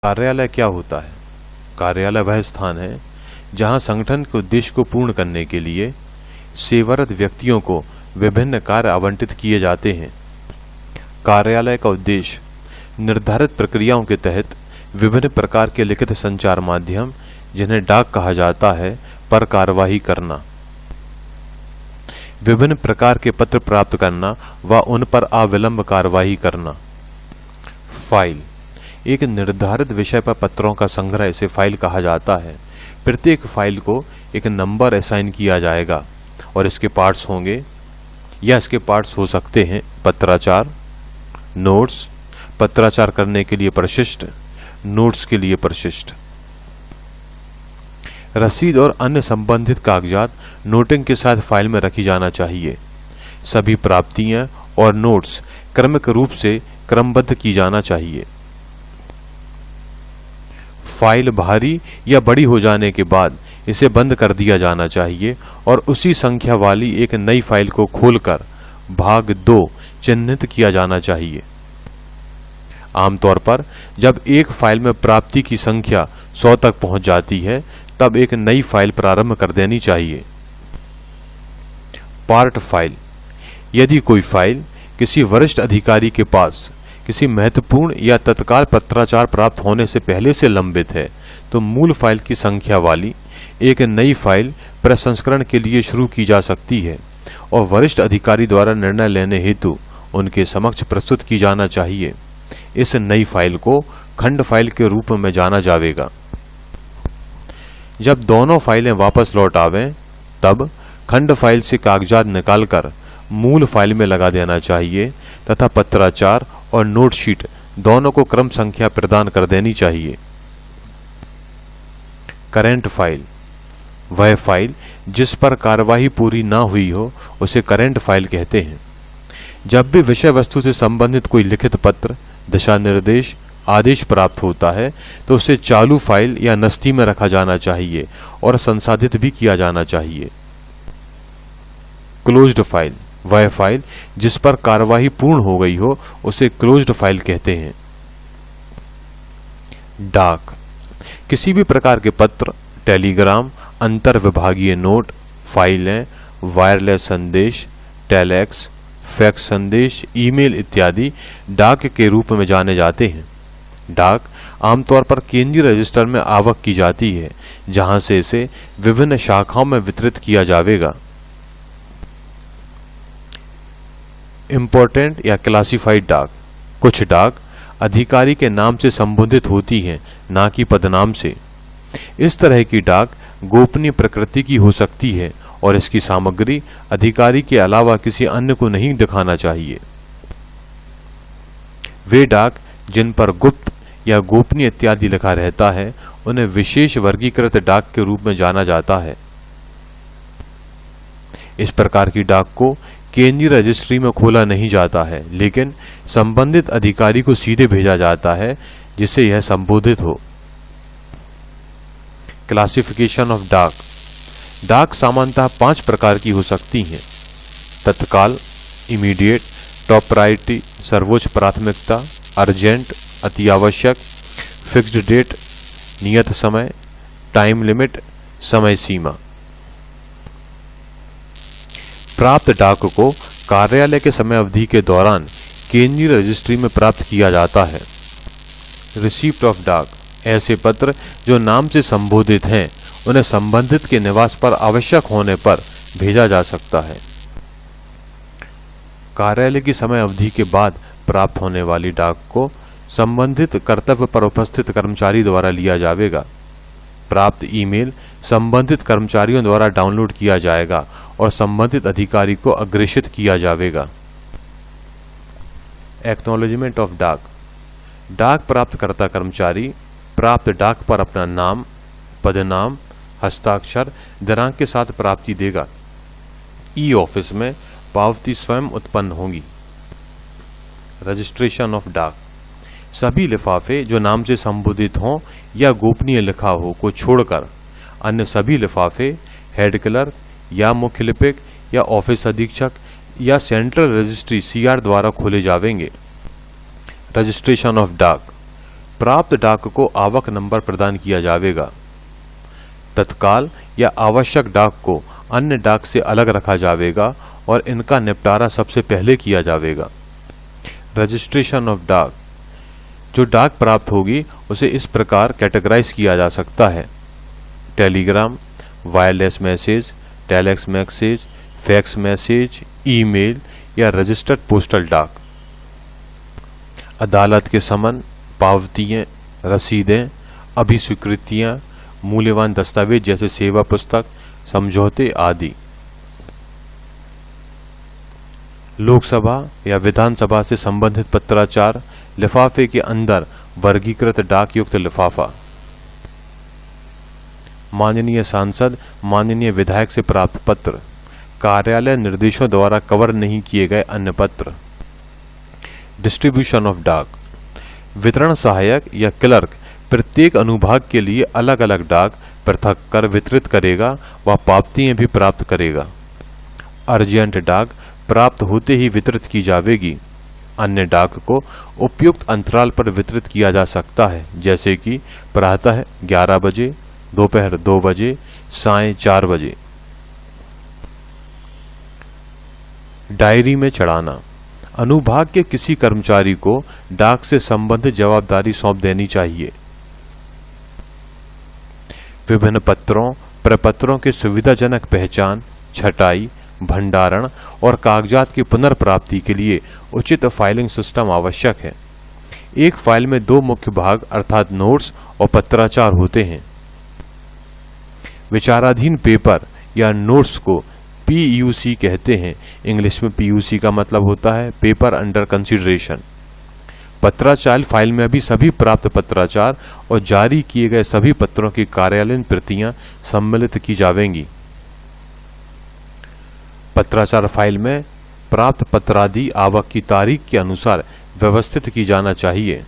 कार्यालय क्या होता है? कार्यालय वह स्थान है जहां संगठन के उद्देश्य को पूर्ण करने के लिए सेवारत व्यक्तियों को विभिन्न कार्य आवंटित किए जाते हैं। कार्यालय का उद्देश्य निर्धारित प्रक्रियाओं के तहत विभिन्न प्रकार के लिखित संचार माध्यम, जिन्हें डाक कहा जाता है, पर कार्यवाही करना, विभिन्न प्रकार के पत्र प्राप्त करना व उन पर अविलंब कार्यवाही करना। फाइल एक निर्धारित विषय पर पत्रों का संग्रह, इसे फाइल कहा जाता है। प्रत्येक फाइल को एक नंबर असाइन किया जाएगा और इसके पार्ट्स होंगे या इसके पार्ट्स हो सकते हैं पत्राचार, नोट्स, पत्राचार करने के लिए परिशिष्ट, नोट्स के लिए परिशिष्ट। रसीद और अन्य संबंधित कागजात नोटिंग के साथ फाइल में रखी जाना चाहिए। सभी प्राप्तियां और नोट्स क्रमिक रूप से क्रमबद्ध की जाना चाहिए। फाइल भारी या बड़ी हो जाने के बाद इसे बंद कर दिया जाना चाहिए और उसी संख्या वाली एक नई फाइल को खोलकर भाग 2 चिन्हित किया जाना चाहिए। आमतौर पर जब एक फाइल में प्राप्ति की संख्या 100 तक पहुंच जाती है, तब एक नई फाइल प्रारंभ कर देनी चाहिए। पार्ट फाइल यदि कोई फाइल किसी वरिष्ठ अधिकारी के पास किसी महत्वपूर्ण या तत्काल पत्राचार प्राप्त होने से पहले से लंबित है, तो मूल फाइल की संख्या वाली एक नई फाइल प्रसंस्करण के लिए शुरू की जा सकती है और वरिष्ठ अधिकारी द्वारा निर्णय लेने हेतु उनके समक्ष प्रस्तुत की जाना चाहिए। इस नई फाइल को खंड फाइल के रूप में जाना जाएगा। जब दोनों फाइलें वापस लौट आवें, तब खंड फाइल से कागजात निकालकर मूल फाइल में लगा देना चाहिए तथा पत्राचार और नोट शीट दोनों को क्रम संख्या प्रदान कर देनी चाहिए। करेंट फाइल वह फाइल जिस पर कार्यवाही पूरी ना हुई हो, उसे करेंट फाइल कहते हैं। जब भी विषय वस्तु से संबंधित कोई लिखित पत्र, दिशा निर्देश, आदेश प्राप्त होता है, तो उसे चालू फाइल या नस्ती में रखा जाना चाहिए और संसाधित भी किया जाना चाहिए। क्लोज्ड फाइल वह फाइल जिस पर कार्यवाही पूर्ण हो गई हो, उसे क्लोज्ड फाइल कहते हैं। डाक किसी भी प्रकार के पत्र, टेलीग्राम, अंतर विभागीय नोट, फाइलें, वायरलेस संदेश, टेलेक्स, फैक्स संदेश, ईमेल इत्यादि डाक के रूप में जाने जाते हैं। डाक आमतौर पर केंद्रीय रजिस्टर में आवक की जाती है, जहां से इसे विभिन्न शाखाओं में वितरित किया जाएगा। इंपॉर्टेंट या क्लासिफाइड डाक कुछ डाक अधिकारी के नाम से संबोधित होती हैं, ना कि पदनाम से। इस तरह की डाक गोपनीय प्रकृति की हो सकती है और इसकी सामग्री अधिकारी के अलावा किसी अन्य को नहीं दिखाना चाहिए। वे डाक जिन पर गुप्त या गोपनीय इत्यादि लिखा रहता है, उन्हें विशेष वर्गीकृत डाक के रूप में जाना जाता है। इस प्रकार की डाक को केंद्रीय रजिस्ट्री में खोला नहीं जाता है, लेकिन संबंधित अधिकारी को सीधे भेजा जाता है जिसे यह संबोधित हो। क्लासिफिकेशन ऑफ डाक डाक सामान्यतः 5 प्रकार की हो सकती हैं: तत्काल, इमीडिएट, टॉप प्रायोरिटी, सर्वोच्च प्राथमिकता, अर्जेंट, अति आवश्यक, फिक्स्ड डेट, नियत समय, टाइम लिमिट, समय सीमा। प्राप्त डाक को कार्यालय के समय अवधि के दौरान केंद्रीय रजिस्ट्री में प्राप्त किया जाता है। रिसीप्ट ऑफ डाक ऐसे पत्र जो नाम से संबोधित हैं, उन्हें संबंधित के निवास पर आवश्यक होने पर भेजा जा सकता है। कार्यालय की समय अवधि के बाद प्राप्त होने वाली डाक को संबंधित कर्तव्य पर उपस्थित कर्मचारी द्वारा लिया जाएगा। प्राप्त ईमेल संबंधित कर्मचारियों द्वारा डाउनलोड किया जाएगा और संबंधित अधिकारी को अग्रेषित किया जाएगा। एक्नॉलेजमेंट ऑफ डाक डाक प्राप्तकर्ता कर्मचारी प्राप्त डाक पर अपना नाम, पदनाम, हस्ताक्षर, दिनांक के साथ प्राप्ति देगा। ई ऑफिस में पावती स्वयं उत्पन्न होगी। रजिस्ट्रेशन ऑफ डाक सभी लिफाफे जो नाम से संबोधित हों या गोपनीय लिखा हो को छोड़कर अन्य सभी लिफाफे हेड क्लर्क या मुख्य लिपिक या ऑफिस अधीक्षक या सेंट्रल रजिस्ट्री CR द्वारा खोले जावेंगे। रजिस्ट्रेशन ऑफ डाक प्राप्त डाक को आवक नंबर प्रदान किया जाएगा। तत्काल या आवश्यक डाक को अन्य डाक से अलग रखा जाएगा और इनका निपटारा सबसे पहले किया जाएगा। रजिस्ट्रेशन ऑफ डाक, जो डाक प्राप्त होगी उसे इस प्रकार कैटेगराइज किया जा सकता है: Telegram, wireless message, telex message, fax message, email या रजिस्टर्ड पोस्टल डाक। अदालत के समन, पावतियां, रसीदें, अभिस्वीकृतियां, मूल्यवान दस्तावेज जैसे सेवा पुस्तक, समझौते आदि। लोकसभा या विधानसभा से संबंधित पत्राचार, लिफाफे के अंदर वर्गीकृत डाक युक्त लिफाफा। माननीय सांसद, माननीय विधायक से प्राप्त पत्र, कार्यालय निर्देशों द्वारा कवर नहीं किए गए अन्य पत्र। डिस्ट्रीब्यूशन ऑफ डाक, वितरण सहायक या क्लर्क प्रत्येक अनुभाग के लिए अलग अलग डाक पृथक कर वितरित करेगा व पावतियां भी प्राप्त करेगा। अर्जेंट डाक प्राप्त होते ही वितरित की जाएगी। अन्य डाक को उपयुक्त अंतराल पर वितरित किया जा सकता है, जैसे कि प्रातः 11 बजे, दोपहर 2 बजे, सायं 4 बजे। डायरी में चढ़ाना, अनुभाग के किसी कर्मचारी को डाक से संबंधित जवाबदारी सौंप देनी चाहिए। विभिन्न पत्रों, प्रपत्रों के सुविधाजनक पहचान, छटाई, भंडारण और कागजात की पुनर्प्राप्ति के लिए उचित फाइलिंग सिस्टम आवश्यक है। एक फाइल में 2 मुख्य भाग अर्थात नोट्स और पत्राचार होते हैं। विचाराधीन पेपर या नोट्स को PUC कहते हैं। इंग्लिश में PUC का मतलब होता है पेपर अंडर कंसिडरेशन। पत्राचार फाइल में भी सभी प्राप्त पत्राचार और जारी किए गए सभी पत्रों की कार्यालयीन प्रतियां सम्मिलित की जाएंगी। पत्राचार फाइल में प्राप्त पत्रादि आवक की तारीख के अनुसार व्यवस्थित की जाना चाहिए।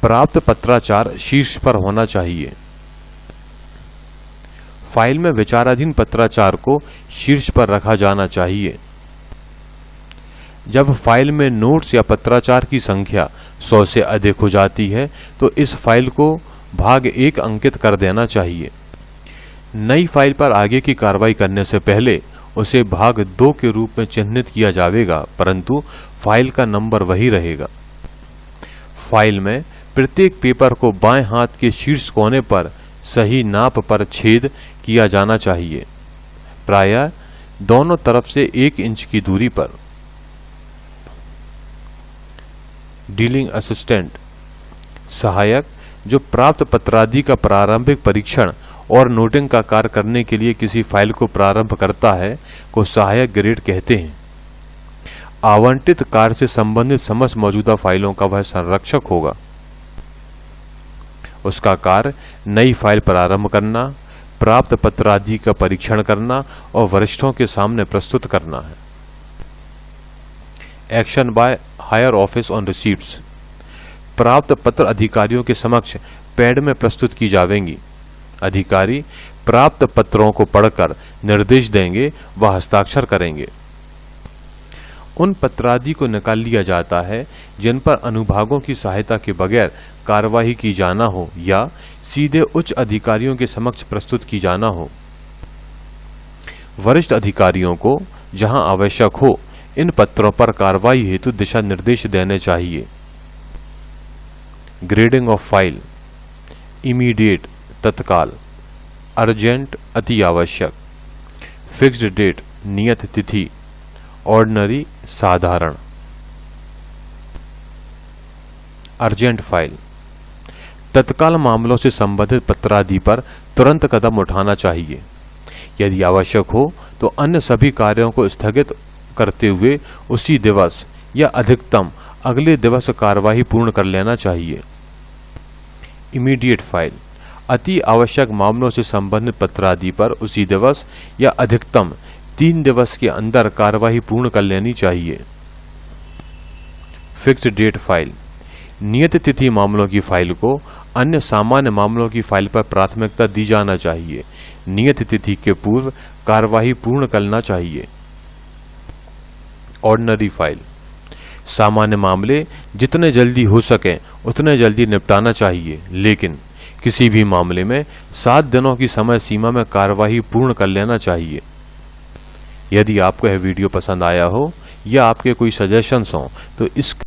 प्राप्त पत्राचार शीर्ष पर होना चाहिए। फाइल में विचाराधीन पत्राचार को शीर्ष पर रखा जाना चाहिए। जब फाइल में नोट्स या पत्राचार की संख्या 100 से अधिक हो जाती है तो इस फाइल को भाग 1 अंकित कर देना चाहिए। नई फाइल पर आगे की कार्रवाई करने से पहले उसे भाग 2 के रूप में चिन्हित किया जाएगा, परंतु फाइल का नंबर वही रहेगा। फाइल में प्रत्येक पेपर को बाएं हाथ के शीर्ष कोने पर सही नाप पर छेद किया जाना चाहिए, प्रायः दोनों तरफ से 1 इंच की दूरी पर। डीलिंग असिस्टेंट, सहायक जो प्राप्त पत्रादि का प्रारंभिक परीक्षण और नोटिंग का कार्य करने के लिए किसी फाइल को प्रारंभ करता है को सहायक ग्रेड कहते हैं। आवंटित कार्य से संबंधित समस्त मौजूदा फाइलों का वह संरक्षक होगा। उसका कार्य नई फाइल प्रारंभ करना, प्राप्त पत्रादि का परीक्षण करना और वरिष्ठों के सामने प्रस्तुत करना है। Action by higher office on receipts, प्राप्त पत्र अधिकारियों के समक्ष पैड में प्रस्तुत की जाएंगी। अधिकारी प्राप्त पत्रों को पढ़कर निर्देश देंगे व हस्ताक्षर करेंगे। उन पत्रादि को निकाल लिया जाता है जिन पर अनुभागों की सहायता के बगैर कार्यवाही की जाना हो या सीधे उच्च अधिकारियों के समक्ष प्रस्तुत की जाना हो। वरिष्ठ अधिकारियों को जहां आवश्यक हो इन पत्रों पर कार्रवाई हेतु दिशा निर्देश देने चाहिए। ग्रेडिंग ऑफ फाइल, इमीडिएट तत्काल, अर्जेंट अति आवश्यक, फिक्स्ड डेट नियत तिथि, ऑर्डिनरी साधारण। अर्जेंट फाइल, तत्काल मामलों से संबंधित पत्रादि पर तुरंत कदम उठाना चाहिए। यदि आवश्यक हो तो अन्य सभी कार्यों को स्थगित करते हुए उसी दिवस या अधिकतम अगले दिवस कार्यवाही पूर्ण कर लेना चाहिए। इमीडिएट फाइल, अति आवश्यक मामलों से संबंधित पत्रादि पर उसी दिवस या अधिकतम 3 दिवस के अंदर कार्यवाही पूर्ण कर लेनी चाहिए। फिक्स्ड डेट फाइल, नियत तिथि मामलों की फाइल को अन्य सामान्य मामलों की फाइल पर प्राथमिकता दी जाना चाहिए। नियत तिथि के पूर्व कार्यवाही पूर्ण करना चाहिए। ऑर्डिनरी फाइल, सामान्य मामले जितने जल्दी हो सके उतने जल्दी निपटाना चाहिए, लेकिन किसी भी मामले में 7 दिनों की समय सीमा में कार्यवाही पूर्ण कर लेना चाहिए। यदि आपको यह वीडियो पसंद आया हो या आपके कोई सजेशंस हों तो इस